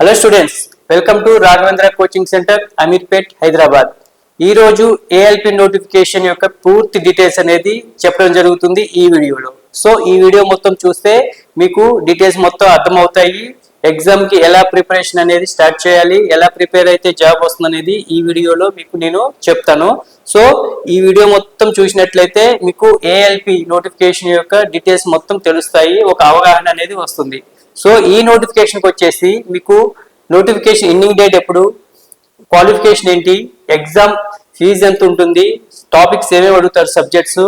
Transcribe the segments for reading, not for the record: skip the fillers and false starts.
Hello students, welcome to Raghavendra coaching centre, Ameerpet, Hyderabad. ఈ రోజు ALP notification యొక్క పూర్తి డీటెయిల్స్ అనేది చెప్పడం జరుగుతుంది ఈ వీడియోలో. సో ఈ వీడియో మొత్తం చూస్తే మీకు డీటెయిల్స్ మొత్తం అర్థమవుతాయి. ఎగ్జామ్ కి ఎలా ప్రిపరేషన్ అనేది స్టార్ట్ చేయాలి, ఎలా ప్రిపేర్ అయితే జాబ్ వస్తుంది అనేది ఈ వీడియోలో మీకు నేను చెప్తాను. సో ఈ వీడియో మొత్తం చూసినట్లయితే మీకు ఏఎల్పి నోటిఫికేషన్ యొక్క డీటెయిల్స్ మొత్తం తెలుస్తాయి, ఒక అవగాహన అనేది వస్తుంది. సో ఈ నోటిఫికేషన్కి వచ్చేసి మీకు నోటిఫికేషన్ ఎండింగ్ డేట్ ఎప్పుడు, క్వాలిఫికేషన్ ఏంటి, ఎగ్జామ్ ఫీజు ఎంత ఉంటుంది, టాపిక్స్ ఏమేమి అడుగుతారు సబ్జెక్ట్స్,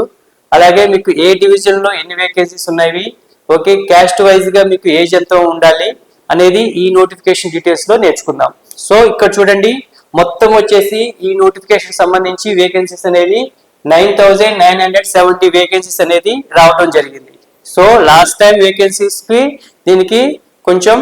అలాగే మీకు ఏ డివిజన్లో ఎన్ని వేకెన్సీస్ ఉన్నాయి, ఓకే, క్యాస్ట్ వైజ్గా మీకు ఏజ్ ఎంత ఉండాలి అనేది ఈ నోటిఫికేషన్ డీటెయిల్స్లో నేర్చుకుందాం. సో ఇక్కడ చూడండి, మొత్తం వచ్చేసి ఈ నోటిఫికేషన్ సంబంధించి వేకెన్సీస్ అనేది 9,970 వేకెన్సీస్ అనేది రావడం జరిగింది. సో లాస్ట్ టైం వేకెన్సీస్ కి దీనికి కొంచెం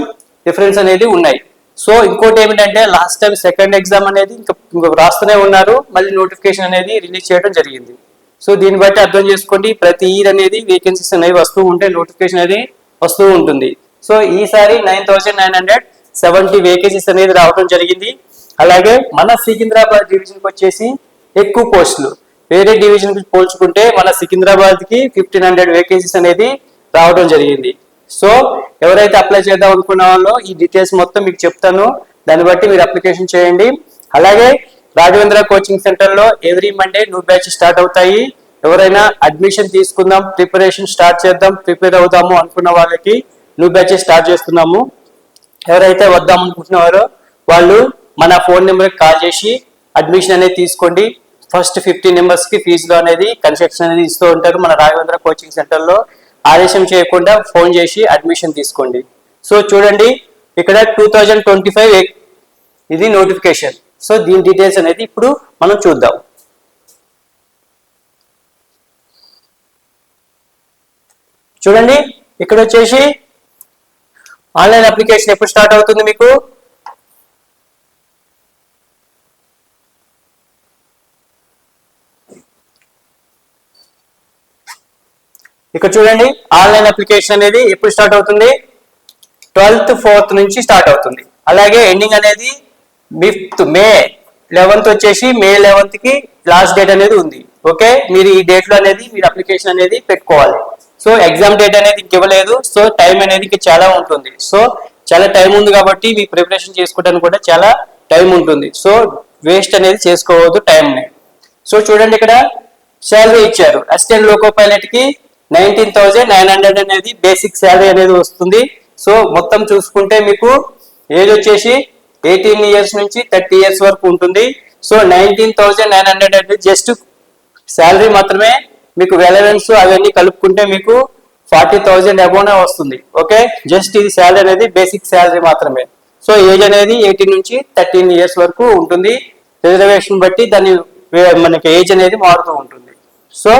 డిఫరెన్స్ అనేది ఉన్నాయి. సో ఇంకోటి ఏమిటంటే లాస్ట్ టైం సెకండ్ ఎగ్జామ్ అనేది ఇంకా రాస్తూనే ఉన్నారు, మళ్ళీ నోటిఫికేషన్ అనేది రిలీజ్ చేయడం జరిగింది. సో దీన్ని బట్టి అర్థం చేసుకోండి, ప్రతి ఇయర్ అనేది వేకెన్సీస్ అనేవి వస్తూ ఉంటే నోటిఫికేషన్ అనేది వస్తూ ఉంటుంది. సో ఈసారి 9,970 వేకెన్సీస్ అనేది రావడం జరిగింది. అలాగే మన సికింద్రాబాద్ డివిజన్కి వచ్చేసి ఎక్కువ పోస్టులు, వేరే డివిజన్ కి పోల్చుకుంటే మన సికింద్రాబాద్ కి 1,500 వేకెన్సీస్ అనేది రావడం జరిగింది. సో ఎవరైతే అప్లై చేద్దాం అనుకున్న వాళ్ళు ఈ డీటెయిల్స్ మొత్తం మీకు చెప్తాను, దాన్ని బట్టి మీరు అప్లికేషన్ చేయండి. అలాగే రాఘవేంద్ర కోచింగ్ సెంటర్ లో every Monday new batch start అవుతాయి. ఎవరైనా అడ్మిషన్ తీసుకుందాం, ప్రిపరేషన్ స్టార్ట్ చేద్దాం, ప్రిపేర్ అవుదాము అనుకున్న వాళ్ళకి న్యూ బ్యాచ్ స్టార్ట్ చేస్తున్నాము. ఎవరైతే వద్దాం అనుకుంటున్నారో వాళ్ళు మన ఫోన్ నెంబర్కి కాల్ చేసి అడ్మిషన్ అనేది తీసుకోండి. ఫస్ట్ 50 మెంబర్స్ కి ఫీజులో అనేది కన్సెషన్ అనేది ఇస్తూ ఉంటారు మన రాఘవేంద్ర కోచింగ్ సెంటర్ లో. ఆలస్యం చేయకుండా ఫోన్ చేసి అడ్మిషన్ తీసుకోండి. సో చూడండి, ఇక్కడ 2025 ఇది నోటిఫికేషన్. సో దీని డీటెయిల్స్ అనేది ఇప్పుడు మనం చూద్దాం. చూడండి, ఇక్కడ వచ్చేసి ఆన్లైన్ అప్లికేషన్ ఎప్పుడు స్టార్ట్ అవుతుంది మీకు, ఇక్కడ చూడండి ఆన్లైన్ అప్లికేషన్ అనేది ఎప్పుడు స్టార్ట్ అవుతుంది, 12th 4th నుంచి స్టార్ట్ అవుతుంది. అలాగే ఎండింగ్ అనేది 5th May 11th వచ్చేసి May 11th కి లాస్ట్ డేట్ అనేది ఉంది. ఓకే, మీరు ఈ డేట్ లో అనేది మీరు అప్లికేషన్ అనేది పెట్టుకోవాలి. సో ఎగ్జామ్ డేట్ అనేది ఇవ్వలేదు, సో టైం అనేది ఇంకా చాలా ఉంటుంది. సో చాలా టైం ఉంది కాబట్టి మీ ప్రిపరేషన్ చేసుకోవడానికి కూడా చాలా టైం ఉంటుంది. సో వేస్ట్ అనేది చేసుకోవద్దు టైంని. సో చూడండి, ఇక్కడ శాలరీ ఇచ్చారు. అసిస్టెంట్ లోకో పైలట్ కి 19,900 అనేది బేసిక్ శాలరీ అనేది వస్తుంది. సో మొత్తం చూసుకుంటే మీకు ఏజ్ వచ్చేసి 18 ఇయర్స్ నుంచి 30 ఇయర్స్ వరకు ఉంటుంది. సో 19,900 అంటే జస్ట్ శాలరీ మాత్రమే, మీకు వెలవెన్స్ అవన్నీ కలుపుకుంటే మీకు 40,000 అబోనే వస్తుంది. ఓకే, జస్ట్ ఇది శాలరీ అనేది బేసిక్ శాలరీ మాత్రమే. సో ఏజ్ అనేది 18 నుంచి 13 ఇయర్స్ వరకు ఉంటుంది. రిజర్వేషన్ బట్టి దాని మనకి ఏజ్ అనేది మారుతూ ఉంటుంది. సో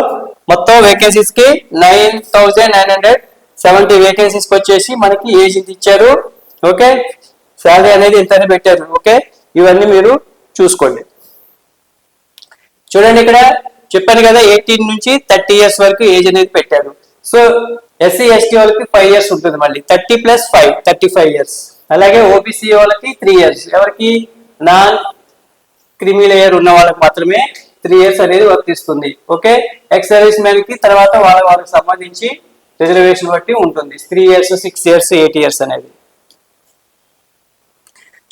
మొత్తం వేకెన్సీస్ కి 9,970 వేకెన్సీస్ కి వచ్చేసి మనకి ఏజ్ ఇంత ఇచ్చారు. ఓకే, శాలరీ అనేది ఇంతనే పెట్టారు. ఓకే, ఇవన్నీ మీరు చూసుకోండి. చూడండి, ఇక్కడ చెప్పాను కదా 18 నుంచి 30 ఇయర్స్ వరకు ఏజ్ అనేది పెట్టారు. సో ఎస్సీ ఎస్టీ వాళ్ళకి 5 ఇయర్స్ ఉంటుంది, మళ్ళీ 30 + 5 35 ఇయర్స్. అలాగే ఓబీసీ వాళ్ళకి 3 ఇయర్స్, ఎవరికి నాన్ క్రిమి లేయర్ ఉన్న వాళ్ళకి మాత్రమే 3 ఇయర్స్ అనేది వర్తిస్తుంది. ఓకే, ఎక్స్ సర్వీస్ మ్యాన్ కి తర్వాత వాళ్ళకి సంబంధించి రిజర్వేషన్ బట్టి ఉంటుంది, 3 ఇయర్స్ 6 ఇయర్స్ 8 ఇయర్స్ అనేది.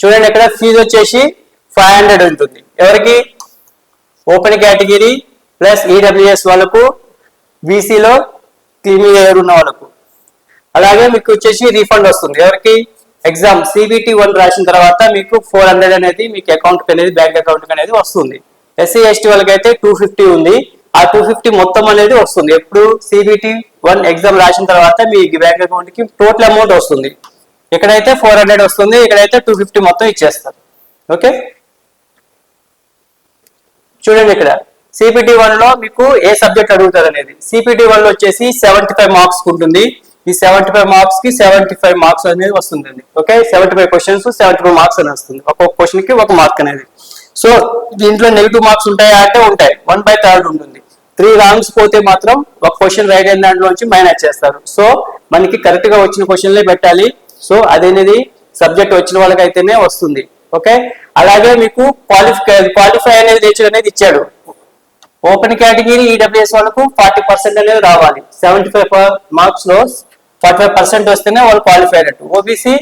చూడండి, ఇక్కడ ఫీజు వచ్చేసి 500 ఉంటుంది. ఎవరికి, ఓపెన్ కేటగిరీ ప్లస్ ఈడబ్ల్యూఎస్ వాళ్ళకు, బీసీలో క్రిమి లేయర్ ఉన్న వాళ్ళకు. అలాగే మీకు వచ్చేసి రీఫండ్ వస్తుంది. ఎవరికి, ఎగ్జామ్ CBT 1 రాసిన తర్వాత మీకు 400 అనేది మీకు అకౌంట్ అనేది బ్యాంక్ అకౌంట్ అనేది వస్తుంది. ఎస్సీ ఎస్టీ వాళ్ళకి అయితే 250 ఉంది. ఆ 250 మొత్తం అనేది వస్తుంది ఎప్పుడు, CBT 1 ఎగ్జామ్ రాసిన తర్వాత మీ బ్యాంక్ అకౌంట్ కి టోటల్ అమౌంట్ వస్తుంది. ఇక్కడైతే 400 వస్తుంది, ఇక్కడైతే 250 మొత్తం ఇచ్చేస్తారు. ఓకే, చూడండి, ఇక్కడ CBT 1 లో మీకు ఏ సబ్జెక్ట్ అడుగుతారు అనేది. CBT 1 లో వచ్చేసి 75 మార్క్స్ ఉంటుంది. ఈ 75 మార్క్స్ కి 75 మార్క్స్ అనేది వస్తుంది. ఓకే, 75 క్వశ్చన్స్ 75 మార్క్స్ అని వస్తుంది. ఒక్కొక్క క్వశ్చన్ కి 1 మార్క్ అనేది. సో దీంట్లో నెగిటివ్ మార్క్స్ ఉంటాయా అంటే ఉంటాయి, 1/3 ఉంటుంది. 3 రాంగ్స్ పోతే మాత్రం ఒక క్వశ్చన్ రైట్ అయిన దాంట్లోంచి మైనస్ చేస్తారు. సో మనకి కరెక్ట్ గా వచ్చిన క్వశ్చన్లే పెట్టాలి. సో అదేనేది సబ్జెక్ట్ వచ్చిన వాళ్ళకైతేనే వస్తుంది. ఓకే, అలాగే మీకు క్వాలిఫై అనేది నేచర్ అనేది ఇచ్చాడు. ఓపెన్ కేటగిరీ ఈడబ్ల్యూఎస్ వాళ్ళకు 40% అనేది రావాలి. 75 మార్క్స్ లో 45% వస్తేనే వాళ్ళు క్వాలిఫై అయినట్టు. ఓబీసీ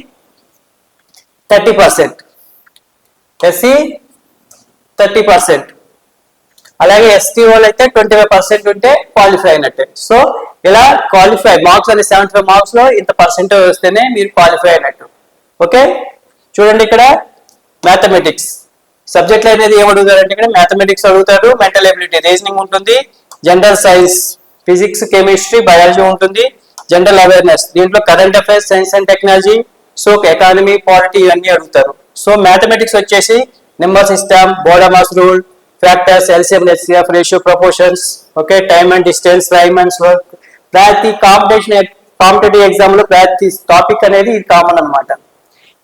30%, ఎస్సీ 30%, అలాగే ఎస్టీ వాళ్ళు అయితే 25% ఉంటే క్వాలిఫై అయినట్టే. సో ఇలా క్వాలిఫై మార్క్స్ అనేది 75 మార్క్స్ లో ఇంత పర్సెంటేజ్ వస్తేనే మీరు క్వాలిఫై అయినట్టు. ఓకే, చూడండి ఇక్కడ మ్యాథమెటిక్స్ సబ్జెక్ట్ అనేది ఏం అడుగుతారంటే ఇక్కడ మ్యాథమెటిక్స్ అడుగుతాడు, మెంటల్ ఎబిలిటీ, రీజనింగ్ ఉంటుంది, general science, physics, chemistry, biology ఉంటుంది, జనరల్ అవేర్నెస్, దీంట్లో current affairs, science and technology, so economy, polity ఇవన్నీ అడుగుతారు. సో మ్యాథమెటిక్స్ వచ్చేసి number system, బోడమాస్ rule, factors, LCM, HCF, ratio, proportions, okay, time and distance, time and work. ప్రతి competitive exam లో ప్రతి topic అనేది ఇది కామన్ అన్నమాట.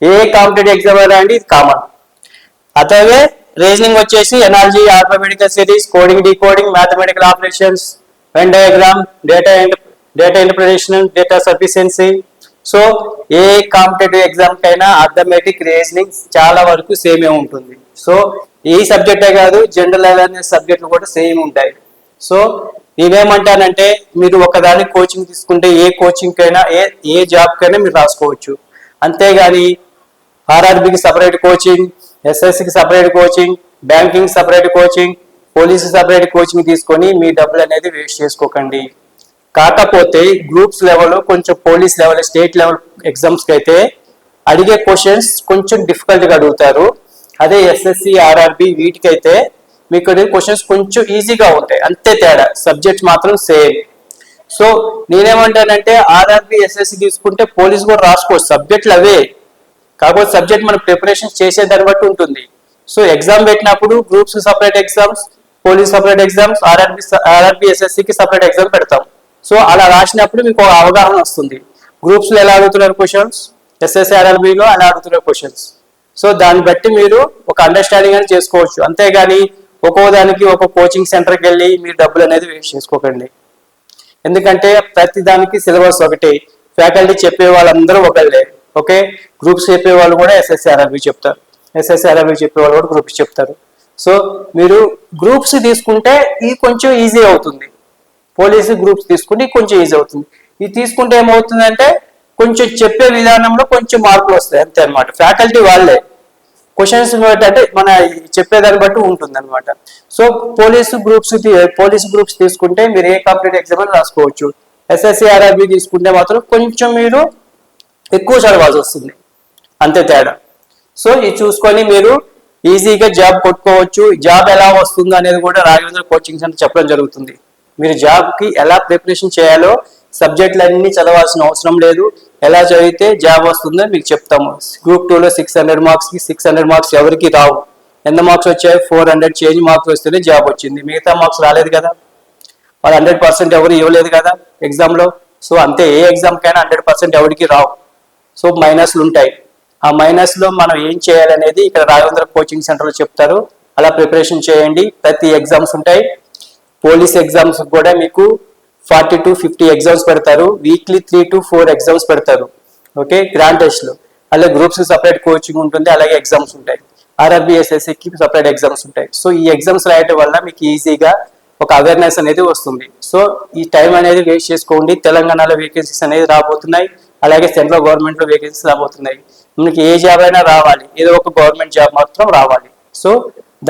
ఏ కాంపిటేటివ్ ఎగ్జామ్ రాండి ఇది కామన్. అట్లాగే రీజనింగ్ వచ్చేసి analogy, alphabetical series, coding, decoding, mathematical operations, Venn diagram, data interpretation, data sufficiency. So ఏ కాంపిటేటివ్ ఎగ్జామ్ కైనా అర్థమెటిక్, రీజనింగ్ చాలా వరకు సేమే ఉంటుంది. సో ఈ సబ్జెక్టే కాదు, జనరల్ అవేర్నెస్ సబ్జెక్టులు కూడా సేమ్ ఉంటాయి. సో నేనేమంటానంటే మీరు ఒకదాని కోచింగ్ తీసుకుంటే ఏ కోచింగ్ కైనా ఏ జాబ్ కైనా మీరు రాసుకోవచ్చు. అంతేగాని ఆర్ఆర్బికి సపరేట్ కోచింగ్, ఎస్ఎస్సికి separate coaching, banking separate coaching, police separate coaching తీసుకొని మీ డబ్బులు అనేది వేస్ట్ చేసుకోకండి. కాకపోతే గ్రూప్స్ లెవెల్, కొంచెం police level, state level exams కి అయితే అడిగే క్వశ్చన్స్ కొంచెం డిఫికల్ట్ గా అడుగుతారు. అదే ఎస్ఎస్సి, ఆర్ఆర్బి వీటికైతే మీకు క్వశ్చన్స్ కొంచెం ఈజీగా ఉంటాయి, అంతే తేడా, సబ్జెక్ట్స్ మాత్రం సేమ్. సో నేనేమంటానంటే ఆర్ఆర్బి, ఎస్ఎస్సి తీసుకుంటే పోలీస్ కూడా రాసుకోవచ్చు, సబ్జెక్టులు అవే, కాకపోతే సబ్జెక్ట్ మనం ప్రిపరేషన్ చేసే దాన్ని బట్టి ఉంటుంది. సో ఎగ్జామ్ పెట్టినప్పుడు groups separate exams, police separate exams, RRB ఎస్ఎస్సికి సపరేట్ ఎగ్జామ్ పెడతాం. సో అలా రాసినప్పుడు మీకు ఒక అవగాహన వస్తుంది. గ్రూప్స్ లో ఎలా అడుగుతున్నారు క్వశ్చన్స్, ఎస్ఎస్సి, ఆర్ఆర్బిలో అలా అడుగుతున్నారు క్వశ్చన్స్. సో దాన్ని బట్టి మీరు ఒక అండర్స్టాండింగ్ అనేది చేసుకోవచ్చు. అంతేగాని ఒక్కో దానికి ఒక కోచింగ్ సెంటర్కి వెళ్ళి మీరు డబ్బులు అనేది వేస్ట్ చేసుకోకండి. ఎందుకంటే ప్రతి దానికి సిలబస్ ఒకటి, ఫ్యాకల్టీ చెప్పే వాళ్ళందరూ ఒకళ్ళే. ఓకే, గ్రూప్స్ చెప్పే వాళ్ళు కూడా ఎస్ఎస్సి, ఆర్ఆర్బి చెప్తారు, ఎస్ఎస్సి, ఆర్ఆర్బి చెప్పే వాళ్ళు కూడా గ్రూప్స్ చెప్తారు. సో మీరు గ్రూప్స్ తీసుకుంటే ఇది కొంచెం ఈజీ అవుతుంది, పోలీసు గ్రూప్స్ తీసుకుంటే కొంచెం ఈజీ అవుతుంది. ఇది తీసుకుంటే ఏమవుతుందంటే కొంచెం చెప్పే విధానంలో కొంచెం మార్పులు వస్తాయి, అంతే అనమాట. ఫ్యాకల్టీ వాళ్ళే, క్వశ్చన్స్ అంటే మన చెప్పేదాన్ని బట్టి ఉంటుంది అనమాట. సో పోలీసు గ్రూప్స్ తీసుకుంటే మీరు ఏ కాంపిటేటివ్ ఎగ్జామ్ అని రాసుకోవచ్చు. ఎస్ఎస్సి, ఆర్ఆర్బి తీసుకుంటే మాత్రం కొంచెం మీరు ఎక్కువ చదవాల్సి వస్తుంది, అంతే తేడా. సో ఇది చూసుకొని మీరు ఈజీగా జాబ్ కొట్టుకోవచ్చు. జాబ్ ఎలా వస్తుందో అనేది కూడా రాఘవేంద్ర కోచింగ్ సెంటర్ చెప్పడం జరుగుతుంది. మీరు జాబ్ కి ఎలా ప్రిపరేషన్ చేయాలో, సబ్జెక్టులు అన్ని చదవాల్సిన అవసరం లేదు, ఎలా చదివితే జాబ్ వస్తుందో మీకు చెప్తాము. గ్రూప్ 2లో 600 మార్క్స్ కి 600 మార్క్స్ ఎవరికి రావు. ఎంత మార్క్స్ వచ్చాయి? 400 చేంజ్ మార్క్స్ వస్తేనే జాబ్ వచ్చింది, మిగతా మార్క్స్ రాలేదు కదా. వాళ్ళు 100% ఎవరు ఇవ్వలేదు కదా ఎగ్జామ్ లో. సో అంతే, ఏ ఎగ్జామ్ కైనా 100% ఎవరికి రావు. సో మైనస్లు ఉంటాయి. ఆ మైనస్ లో మనం ఏం చేయాలనేది ఇక్కడ రాఘవేంద్ర కోచింగ్ సెంటర్ లో చెప్తారు. అలా ప్రిపరేషన్ చేయండి. ప్రతి ఎగ్జామ్స్ ఉంటాయి. పోలీస్ ఎగ్జామ్స్ కూడా మీకు 40 to 50 ఎగ్జామ్స్ పెడతారు. వీక్లీ 3 to 4 ఎగ్జామ్స్ పెడతారు. ఓకే, గ్రాండ్ టెస్ట్ లో. అలాగే గ్రూప్స్ సపరేట్ కోచింగ్ ఉంటుంది, అలాగే ఎగ్జామ్స్ ఉంటాయి. ఆర్ఆర్బి, ఎస్ఎస్సికి సపరేట్ ఎగ్జామ్స్ ఉంటాయి. సో ఈ ఎగ్జామ్స్ రాయటం వల్ల మీకు ఈజీగా ఒక అవేర్నెస్ అనేది వస్తుంది. సో ఈ టైం అనేది వేస్ట్ చేసుకోండి. తెలంగాణలో వేకెన్సీస్ అనేది రాబోతున్నాయి, అలాగే సెంట్రల్ గవర్నమెంట్ లో వేకెన్సీస్ రాబోతున్నాయి. మీకు ఏ జాబ్ అయినా రావాలి, ఏదో ఒక గవర్నమెంట్ జాబ్ మాత్రం రావాలి. సో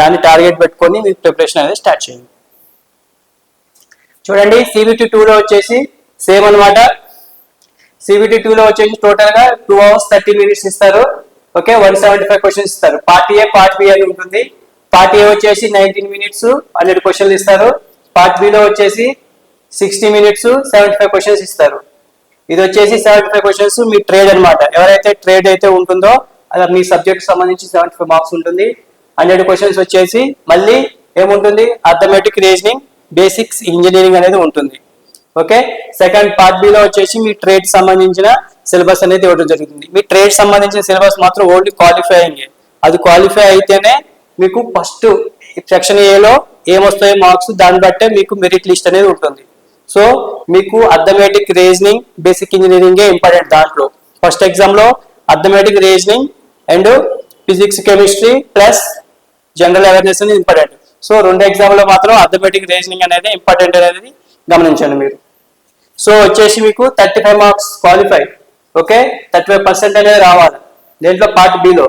దాన్ని టార్గెట్ పెట్టుకొని మీకు ప్రిపరేషన్ అనేది స్టార్ట్ చేయండి. చూడండి, CBT 2లో వచ్చేసి సేమ్ అనమాట. CBT 2లో వచ్చేసి టోటల్ గా 2 hours 30 minutes ఇస్తారు. ఓకే, 175 క్వశ్చన్స్ ఇస్తారు. పార్ట్ ఏ, పార్ట్ బి అని ఉంటుంది. పార్ట్ ఏ వచ్చేసి 19 minutes 100 క్వశ్చన్లు ఇస్తారు. పార్ట్ బిలో వచ్చేసి 60 minutes 75 క్వశ్చన్స్ ఇస్తారు. ఇది వచ్చేసి 75 క్వశ్చన్స్ మీ ట్రేడ్ అనమాట. ఎవరైతే ట్రేడ్ అయితే ఉంటుందో అది మీ సబ్జెక్ట్ సంబంధించి 75 మార్క్స్ ఉంటుంది. 100 క్వశ్చన్స్ వచ్చేసి మళ్ళీ ఏముంటుంది, అర్థమెటిక్, రీజనింగ్, బేసిక్స్, ఇంజనీరింగ్ అనేది ఉంటుంది. ఓకే, సెకండ్ పార్ట్ బిలో వచ్చేసి మీ ట్రేడ్ సంబంధించిన సిలబస్ అనేది ఇవ్వడం జరుగుతుంది. మీ ట్రేడ్ సంబంధించిన సిలబస్ మాత్రం ఓన్లీ క్వాలిఫైయింగ్. అది క్వాలిఫై అయితేనే మీకు ఫస్ట్ సెక్షన్ ఏలో ఏమొస్తాయో మార్క్స్, దాన్ని బట్టే మీకు మెరిట్ లిస్ట్ అనేది ఉంటుంది. సో మీకు అర్థమెటిక్, రీజనింగ్, బేసిక్ ఇంజనీరింగే ఇంపార్టెంట్. దాంట్లో ఫస్ట్ ఎగ్జామ్ లో arithmetic reasoning and physics chemistry plus general awareness అనేది ఇంపార్టెంట్. సో 2 ఎగ్జామ్లో మాత్రం అథమెటిక్ రీజనింగ్ అనేది ఇంపార్టెంట్ అనేది గమనించండి మీరు. సో వచ్చేసి మీకు 35 మార్క్స్ క్వాలిఫై. ఓకే, 35% అనేది రావాలి దేంట్లో పార్ట్ బిలో.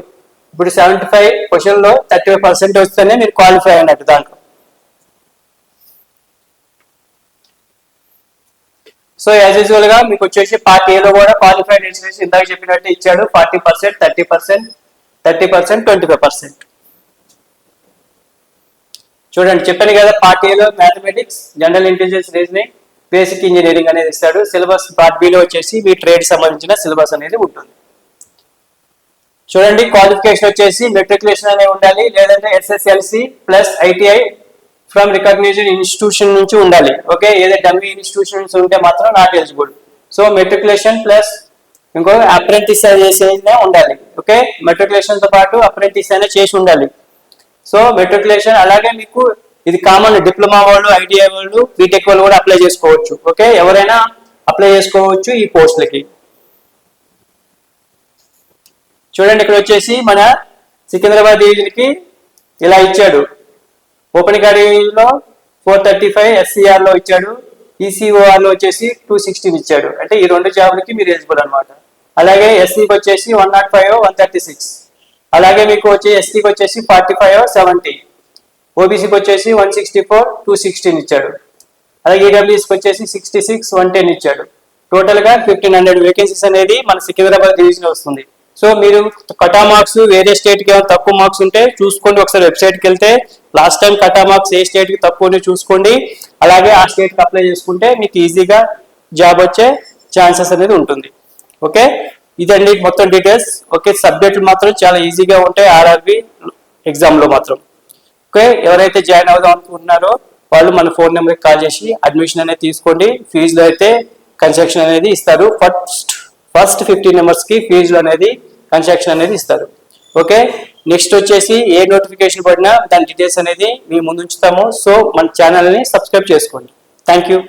ఇప్పుడు 75 క్వశ్చన్లో 35% వస్తేనే మీరు క్వాలిఫై అన్నట్టు దాంట్లో. సో యాజ్ యూజువల్ గా మీకు వచ్చేసి పార్ట్ ఏలో కూడా క్వాలిఫైడ్ ఎడ్యుకేషన్ ఇందాక చెప్పినట్టు ఇచ్చాడు. 40%, 30%, 30%, 25%. చూడండి చెప్పాను కదా, పార్ట్ ఏలో mathematics, general intelligence, reasoning, basic engineering అనేది ఇస్తాడు. సిలబస్ పార్ట్ బిలో వచ్చేసి మీ ట్రేడ్ సంబంధించిన సిలబస్ అనేది ఉంటుంది. చూడండి క్వాలిఫికేషన్ వచ్చేసి మెట్రికులేషన్ అనేది ఉండాలి, లేదంటే SSLC plus ITI from recognised institution నుంచి ఉండాలి. ఓకే, ఏదో డమ్మీ ఇన్స్టిట్యూషన్స్ ఉంటే మాత్రం not eligible. So matriculation plus ఇంకో అప్రెంటిస్ చేసేనే ఉండాలి. ఓకే, మెట్రికులేషన్ తో పాటు అప్రెంటిస్ అనేది చేసి ఉండాలి. సో మెట్రికులేషన్ అలాగే మీకు ఇది కామన్, డిప్లొమా వాళ్ళు, ITI వాళ్ళు, బీటెక్ వాళ్ళు కూడా అప్లై చేసుకోవచ్చు. ఓకే, ఎవరైనా అప్లై చేసుకోవచ్చు ఈ పోస్టులకి. చూడండి ఇక్కడ వచ్చేసి మన సికింద్రాబాద్ డివిజన్ కి ఇలా ఇచ్చాడు. ఓపెన్ కేటగిరీలో 435, SCR లో ఇచ్చాడు, ECOR లో వచ్చేసి 216 ఇచ్చాడు. అంటే ఈ 2 జాబ్లకి మీరు ఎలిజిబుల్ అనమాట. అలాగే SCకి వచ్చేసి 105, 136. అలాగే మీకు వచ్చి STకి వచ్చేసి 45, 70. OBCకి వచ్చేసి 164, 216 ఇచ్చాడు. అలాగే EWSకి వచ్చేసి 66, 110 ఇచ్చాడు. టోటల్ గా 1500 వేకెన్సీస్ అనేది మన సికింద్రాబాద్ డివిజన్ వస్తుంది. సో మీరు కటా మార్క్స్ వేరే స్టేట్ కి తక్కువ మార్క్స్ ఉంటే చూసుకోండి, ఒకసారి వెబ్సైట్కి వెళ్తే లాస్ట్ టైం కటా మార్క్స్ ఏ స్టేట్ కి తక్కువ చూసుకోండి. అలాగే ఆ స్టేట్ కి అప్లై చేసుకుంటే మీకు ఈజీగా జాబ్ వచ్చే ఛాన్సెస్ అనేది ఉంటుంది. ఓకే, ఇదండి మొత్తం డీటెయిల్స్. ఓకే, సబ్జెక్టులు మాత్రం చాలా ఈజీగా ఉంటాయి RRB ఎగ్జామ్ లో మాత్రం. ఓకే, ఎవరైతే జాయిన్ అవుదాం అనుకుంటున్నారో వాళ్ళు మన ఫోన్ నెంబర్కి కాల్ చేసి అడ్మిషన్ అనేది తీసుకోండి. ఫీజులో అయితే కన్సెషన్ అనేది ఇస్తారు. ఫస్ట్ 15 మెంబర్స్ కి ఫీజులు అనేది కన్సెషన్ అనేది ఇస్తారు. ఓకే, నెక్స్ట్ వచ్చేసి ఏ నోటిఫికేషన్ పడినా దాని డీటెయిల్స్ అనేది మీ ముందు ఉంచుతాము. సో మన ఛానల్ని సబ్స్క్రైబ్ చేసుకోండి. Thank you.